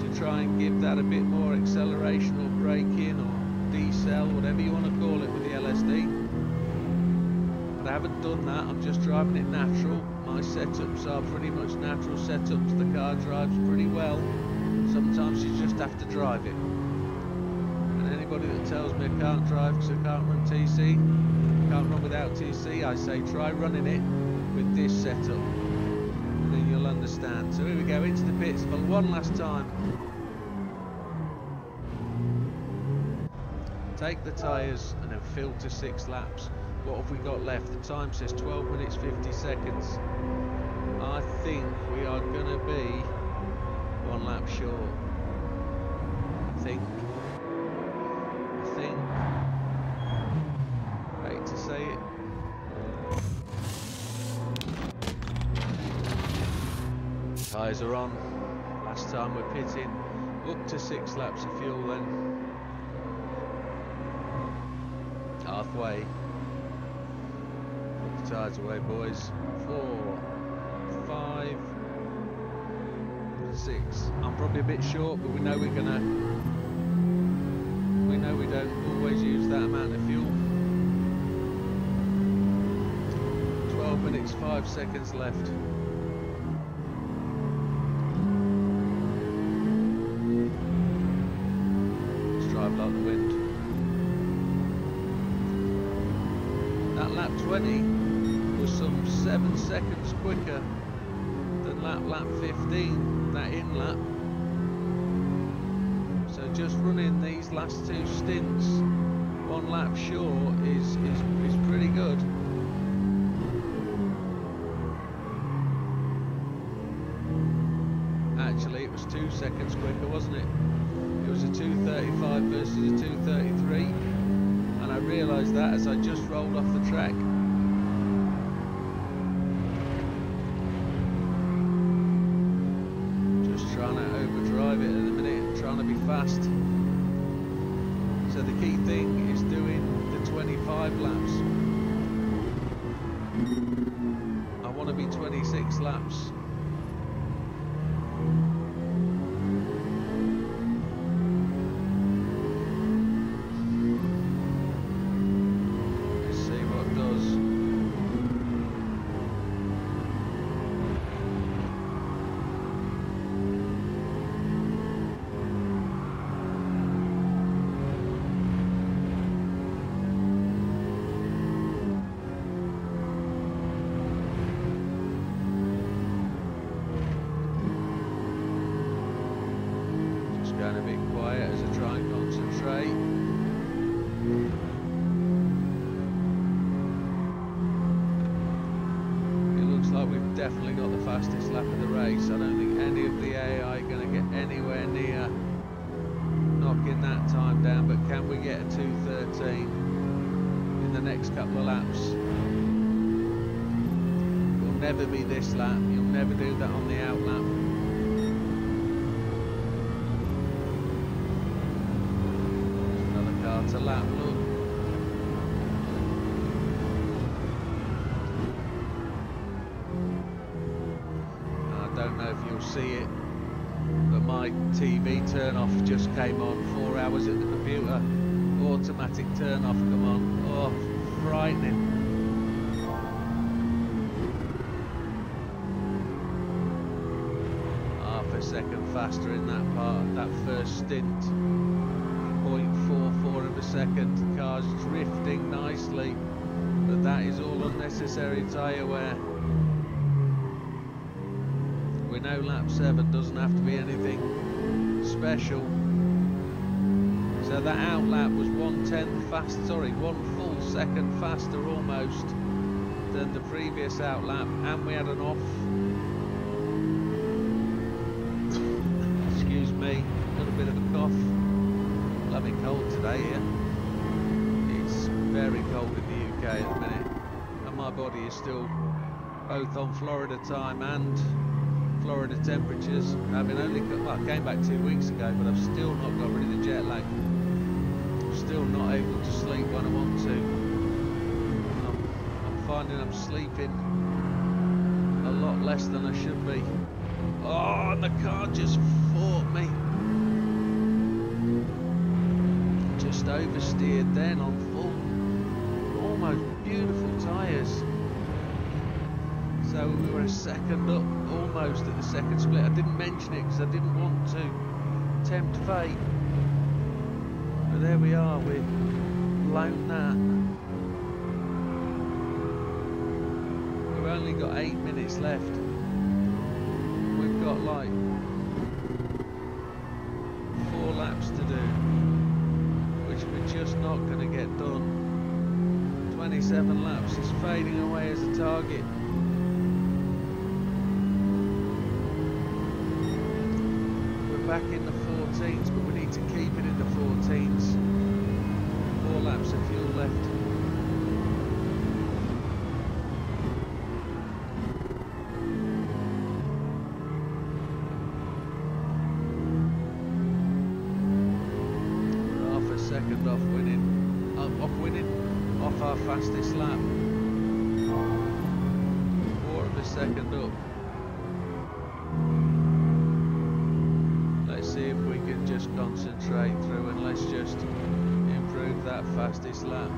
to try and give that a bit more acceleration or braking or decel, whatever you want to call it with the LSD. But I haven't done that, I'm just driving it natural. My setups are pretty much natural setups, the car drives pretty well. Sometimes you just have to drive it. And anybody that tells me I can't drive because I can't run TC, can't run without TC, I say try running it with this setup, and then you'll understand. So here we go, into the pits for one last time. Take the tyres and then fill to 6 laps. What have we got left? The time says 12 minutes 50 seconds. I think we are going to be 1 lap short. I think. Hate to say it. Tyres are on. Last time we're pitting. Up to 6 laps of fuel then. Halfway. Put the tyres away, boys. 4, 5, 6. I'm probably a bit short, but we know we're gonna. We know we don't always use that amount of fuel. 12 minutes 5 seconds left. Let's drive like the wind. That lap 20 was some 7 seconds quicker than lap 15, that in lap. So just running these last 2 stints 1 lap short is pretty good. Actually, it was 2 seconds quicker, wasn't it? It was a 2:35 versus a 2:33, and I realised that as I just rolled off the track. Just trying to overdrive it at the minute, trying to be fast. So the key thing is doing the 25 laps. I want to be 26 laps. Going a bit quiet as I try and concentrate. It looks like we've definitely got the fastest lap of the race. I don't think any of the AI are going to get anywhere near knocking that time down, but can we get a 2:13 in the next couple of laps? It will never be this lap. You'll never do that on the out lap. To lap, look. I don't know if you'll see it, but my TV turn off just came on. 4 hours at the computer, automatic turn off come on. Oh, frightening. Half a second faster in that part, that first stint. 0.44 of a second. The car's drifting nicely, but that is all unnecessary tyre wear. We know lap 7 doesn't have to be anything special. So that outlap was 1/10 fast, sorry, 1 full second faster almost than the previous outlap, and we had an off. Excuse me, got a bit of a cough. Bloody cold today here. It's very cold in the UK at the minute, and my body is still both on Florida time and Florida temperatures. Having only I came back 2 weeks ago, but I've still not got rid of the jet lag. I'm still not able to sleep when I want to. I'm finding I'm sleeping a lot less than I should be. Oh, and the car just fought me. Just oversteered then on full, almost beautiful tyres. So we were a second up almost at the second split. I didn't mention it because I didn't want to tempt fate. But there we are, we've blown that. We've only got 8 minutes left. We've got like 4 laps to do, which we're just not going to get done. 27 laps is fading away as a target. Back in the 14s, but we need to keep it in the 14s. 4 laps of fuel left. We're half a second off winning. Off our fastest lap. 1/4 of a second up. See if we can just concentrate through, and let's just improve that fastest lap.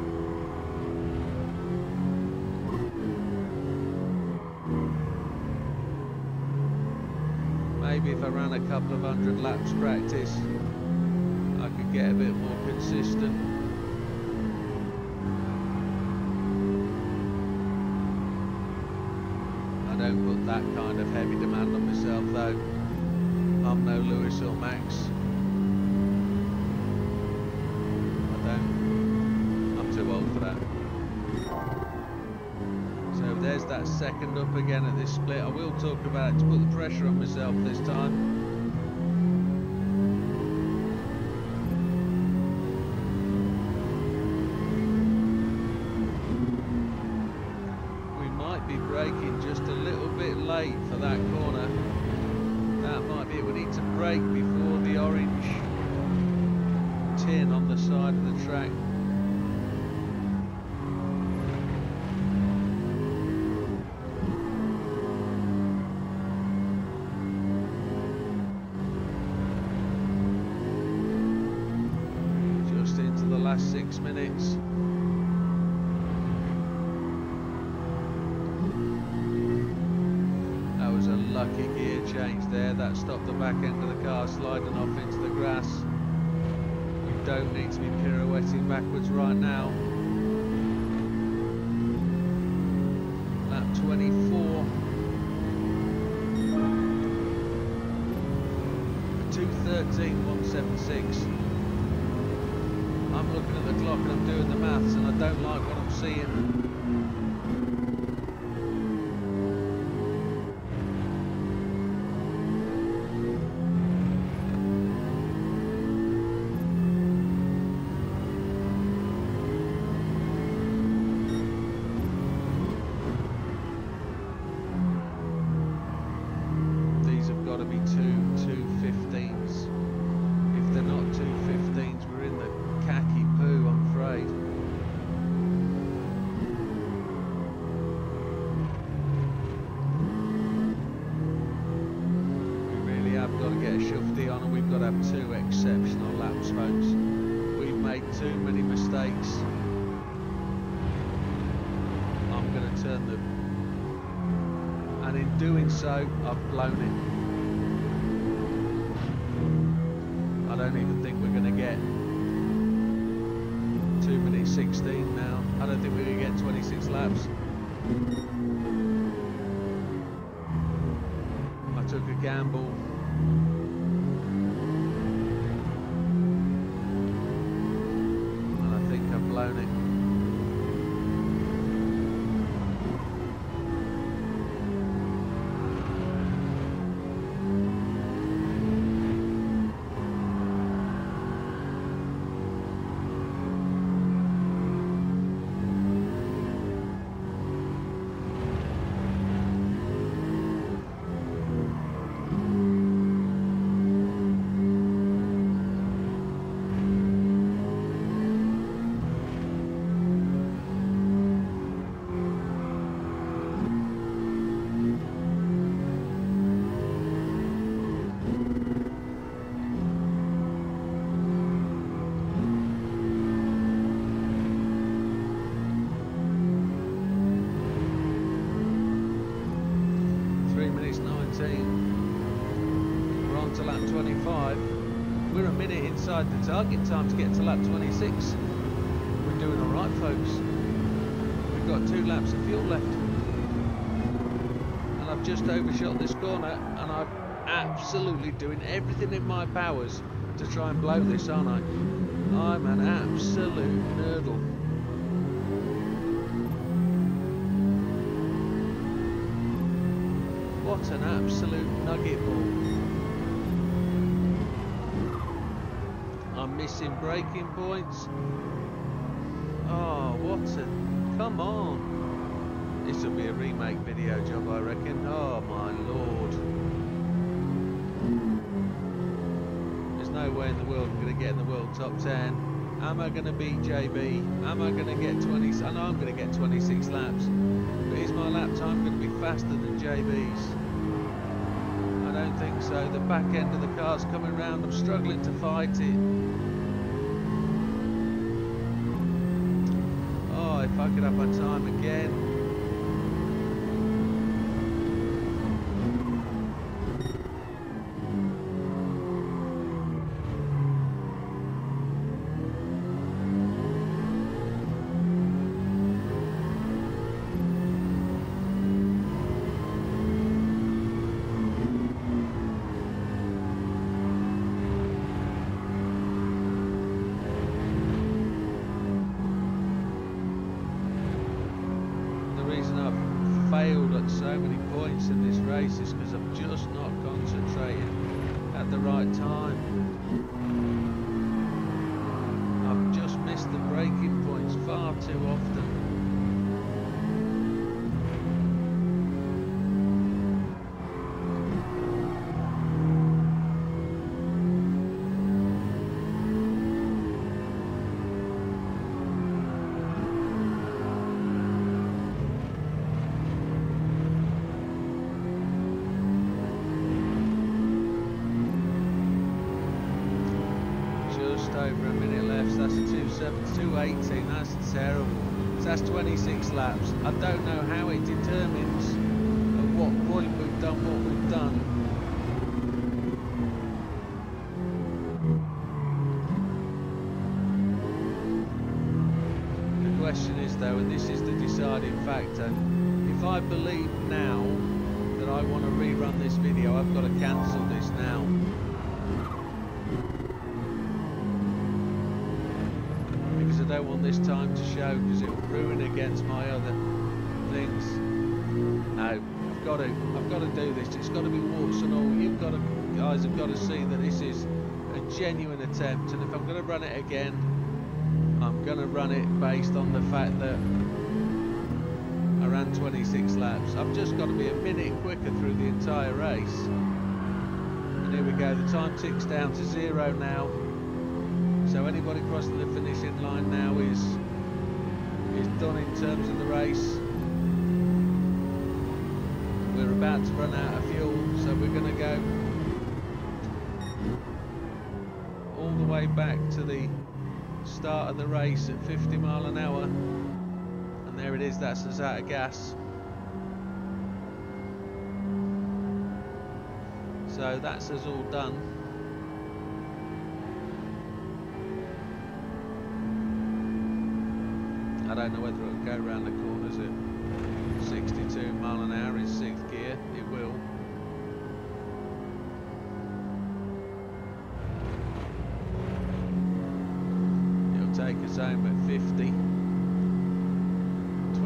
Maybe if I ran a couple of 100 laps practice, I could get a bit more consistent. I don't put that kind of heavy demand on myself though. I'm no Lewis or Max. I'm too old for that. So there's that second up again at this split. I will talk about it to put the pressure on myself this time. We might be braking just a little bit late for that corner. That might be it. We need to brake before the orange tin on the side of the track. Just into the last 6 minutes. Lucky gear change there, that stopped the back end of the car sliding off into the grass. We don't need to be pirouetting backwards right now. Lap 24. 2:13.176. I'm looking at the clock and I'm doing the maths and I don't like what I'm seeing. Exceptional laps, folks. We've made too many mistakes. I'm going to turn them, and in doing so, I've blown it. I don't even think we're going to get 2 minutes 16 now. I don't think we're going to get 26 laps. I took a gamble. blown it. We're on to lap 25. We're a minute inside the target time to get to lap 26. We're doing alright, folks. We've got 2 laps of fuel left. And I've just overshot this corner, and I'm absolutely doing everything in my powers to try and blow this, aren't I? I'm an absolute nerdle. What an absolute nugget ball. I'm missing braking points. Oh, what a... Come on. This will be a remake video job, I reckon. Oh, my lord. There's no way in the world I'm going to get in the world top 10. Am I going to beat JB? Am I going to get 20? I know I'm going to get 26 laps. But is my lap time going to be faster than JB's? I don't think so. The back end of the car's coming round. I'm struggling to fight it. Oh, if I could have my time again. So many points in this race is because I'm just not concentrating at the right time. I've just missed the braking points far too often. Over a minute left, so that's a 2:18, that's terrible. So that's 26 laps. I don't know how it determines at what point we've done what we've done. The question is though, and this is the deciding factor, if I believe now that I want to rerun this video, I've got to cancel this now. I don't want this time to show because it will ruin against my other things. No, I've got to do this. It's got to be warts and all. Guys have got to see that this is a genuine attempt, and if I'm going to run it again, I'm going to run it based on the fact that I ran 26 laps. I've just got to be a minute quicker through the entire race. And here we go. The time ticks down to 0 now. So anybody crossing the finishing line now is done in terms of the race. We're about to run out of fuel, so we're going to go all the way back to the start of the race at 50 mile an hour. And there it is, that's us out of gas. So that's us all done. I don't know whether it'll go around the corners at 62 mile an hour in 6th gear. It will. It'll take us home at 50.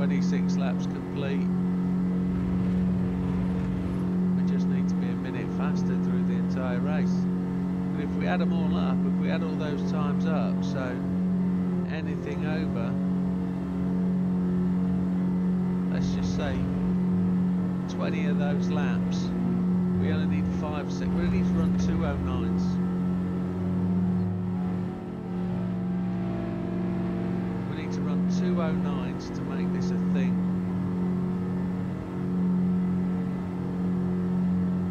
26 laps complete. We just need to be a minute faster through the entire race. But if we add them all up, if we add all those times up, so anything over, let's just say 20 of those laps, we only need 5 seconds. We only need to run 2:09s. We need to run 2:09s to make this a thing.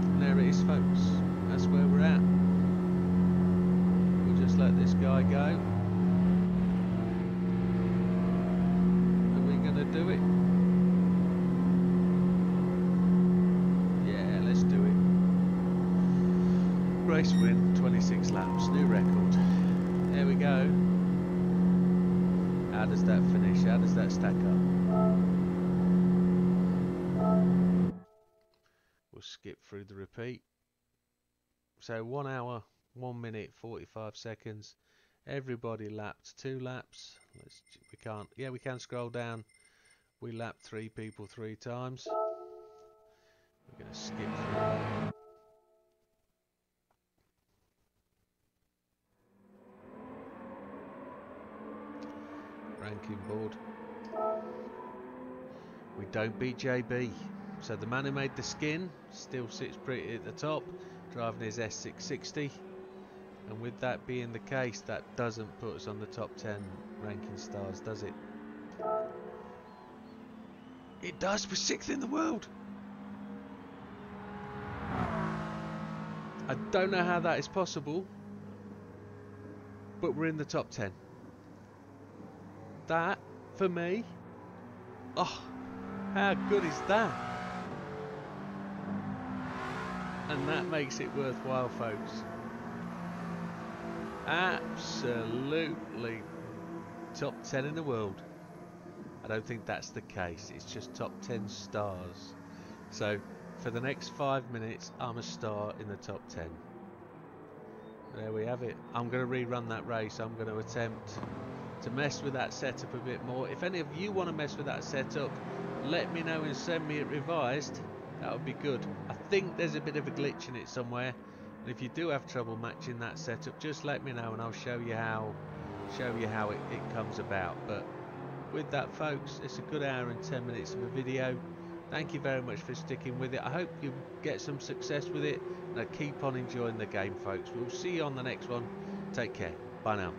And there it is, folks. That's where we're at. We'll just let this guy go. Are we going to do it? Race win, 26 laps, new record. There we go. How does that finish? How does that stack up? We'll skip through the repeat. So 1 hour, 1 minute, 45 seconds. Everybody lapped 2 laps. We can't. Yeah, we can scroll down. We lapped 3 people 3 times. We're going to skip through that. Ranking board. We don't beat JB, so the man who made the skin still sits pretty at the top, driving his S660, and with that being the case, that doesn't put us on the top 10 ranking stars, does it? It does. We're 6th in the world. I don't know how that is possible, but we're in the top 10. That, for me, oh, how good is that? And that makes it worthwhile, folks. Absolutely top 10 in the world. I don't think that's the case. It's just top 10 stars. So, for the next 5 minutes, I'm a star in the top 10. There we have it. I'm going to rerun that race. I'm going to attempt to mess with that setup a bit more. If any of you want to mess with that setup, let me know and send me it revised. That would be good. I think there's a bit of a glitch in it somewhere, and if you do have trouble matching that setup, just let me know and I'll show you how it comes about. But with that, folks, it's a good hour and 10 minutes of a video. Thank you very much for sticking with it. I hope you get some success with it, and I keep on enjoying the game, folks. We'll see you on the next one. Take care. Bye now.